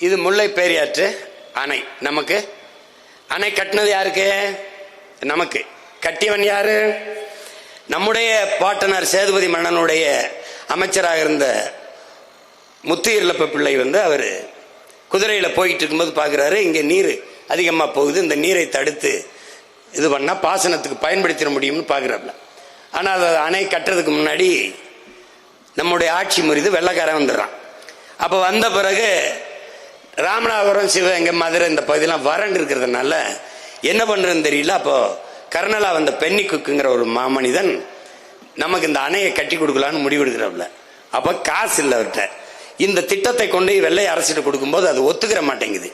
இது முல்லை பெரியாற்று அணை. நமக்கு அணை கட்டினது யாருக்கு? நமக்கு. கட்டியவன் யாரு? நம்முடைய பாட்டனார் சேதுபதி மன்னனுடைய அமைச்சராக இருந்த முத்துயிர்லப்ப பிள்ளை அவர் குதிரையில போயிட்டு இருக்கும்போது பாக்குறாரு, இங்க நீர் அதிகமா போகுது, இந்த நீரை தடுத்து இது பண்ணா பாசனத்துக்கு பயன்படுத்திட முடியும்னு பாக்குறாப்ல. ஆனா அதை அணை கட்டுறதுக்கு முன்னாடி நம்முடைய ஆட்சி முறிது வெள்ளக்காரன் வந்துடுறான். அப்ப வந்த பிறகு ராமநாதபுரம், சிவகங்கை, மதுரை இந்த பகுதியெல்லாம் வறண்டு இருக்கிறதுனால என்ன பண்றதுன்னு தெரியல. அப்போ கர்னலா வந்த பென்னி குக்குங்கிற ஒரு மாமனிதன் நமக்கு இந்த அணையை கட்டி கொடுக்கலான்னு முடிவெடுக்கிறாப்ல. அப்ப காசு இல்லை அவர்கிட்ட. இந்த திட்டத்தை கொண்டு வெள்ளை அரசிட்டு கொடுக்கும்போது அது ஒத்துக்கிற மாட்டேங்குது,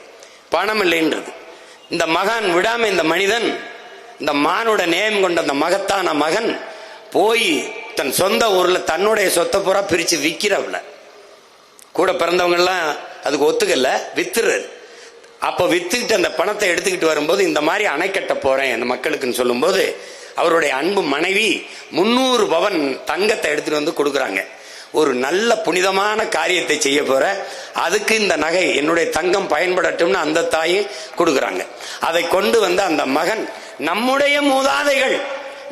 பணம் இல்லைன்றது. இந்த மகான் விடாம இந்த மனிதன், இந்த மானோட நேயம் கொண்ட அந்த மகத்தான மகன் போய் தன் சொந்த ஊர்ல தன்னுடைய சொத்தை பூரா பிரிச்சு விற்கிறாப்ல. கூட பிறந்தவங்க எல்லாம் அதுக்கு ஒத்துக்கல, வித்துறது. அப்ப வித்துக்கிட்டு அந்த பணத்தை எடுத்துக்கிட்டு வரும்போது இந்த மாதிரி அணை கட்ட போறேன் அந்த மக்களுக்குன்னு சொல்லும் போது அவருடைய அன்பு மனைவி 300 பவன் தங்கத்தை எடுத்துட்டு வந்து கொடுக்குறாங்க. ஒரு நல்ல புனிதமான காரியத்தை செய்ய போற, அதுக்கு இந்த நகை என்னுடைய தங்கம் பயன்படட்டும்னு அந்த தாயை கொடுக்குறாங்க. அதை கொண்டு வந்து அந்த மகன், நம்முடைய மூதாதைகள்,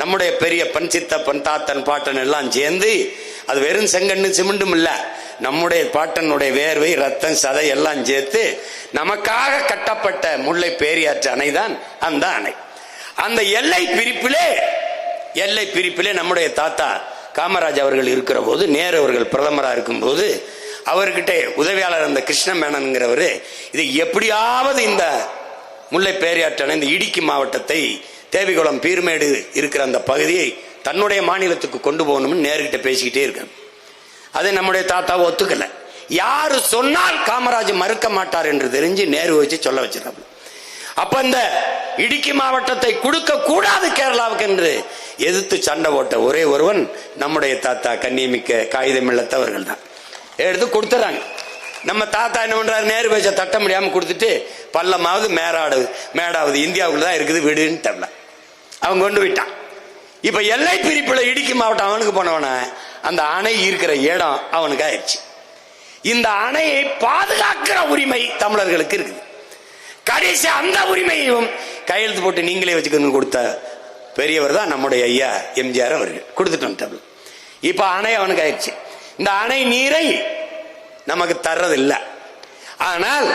நம்முடைய பெரியப்பன், சித்தப்பன், தாத்தன், பாட்டன் எல்லாம் சேர்ந்து, அது வெறும் செங்கண்ணு சிமெண்டும் இல்ல, நம்முடைய பாட்டனுடைய வேர்வை, ரத்தம், சதை எல்லாம் சேர்த்து நமக்காக கட்டப்பட்ட முல்லை பெரியாற்று அணைதான் அந்த அணை. அந்த எல்லை பிரிப்பிலே நம்முடைய தாத்தா காமராஜ் அவர்கள் இருக்கிற போது, நேரு அவர்கள் பிரதமராக இருக்கும் போது, அவர்கிட்ட உதவியாளர் அந்த கிருஷ்ண மேனன்கிறவரு, இதை எப்படியாவது இந்த முல்லை பெரியாற்று அணை, இந்த இடுக்கி மாவட்டத்தை, தேவிகுளம், பீர்மேடு இருக்கிற அந்த பகுதியை தன்னுடைய மாநிலத்துக்கு கொண்டு போகணும்னு நேருகிட்ட பேசிக்கிட்டே இருக்க. அதை நம்முடைய தாத்தா ஒத்துக்கல. யாரு சொன்னால் காமராஜ் மறுக்க மாட்டார் என்று தெரிஞ்சு நேரு வச்சு சொல்ல வச்சிருக்காங்க. அப்ப இந்த இடுக்கி மாவட்டத்தை கொடுக்க கூடாது கேரளாவுக்கு என்று எதிர்த்து சண்டை போட்ட ஒரே ஒருவன் நம்முடைய தாத்தா கண்ணியமிக்க காகிதம் இல்லத்தவர்கள் தான். எடுத்து கொடுத்துறாங்க. நம்ம தாத்தா என்ன பண்றாரு, நேரு பேச்ச தட்ட முடியாம கொடுத்துட்டு, பள்ளமாவது மேடாவது இந்தியாவுக்குள்ள தான் இருக்குது விடுன்னு அவன் கொண்டு விட்டான். இப்ப எல்லை பிரிப்புல இடுக்கி மாவட்டம் அவனுக்கு போனவன, அந்த அணை இருக்கிற இடம் அவனுக்கு ஆயிடுச்சு. இந்த அணையை பாதுகாக்கிற உரிமை தமிழர்களுக்கு இருக்குது. கடைசி அந்த உரிமையையும் கையெழுத்து போட்டு நீங்களே வச்சுக்கணும்னு கொடுத்த பெரியவர் தான் நம்முடைய ஐயா எம்ஜிஆர் அவர்கள். கொடுத்துட்டு வந்துட்டாங்க. இப்ப அணை அவனுக்கு ஆயிடுச்சு. இந்த அணை நீரை நமக்கு தர்றதில்லை. ஆனால்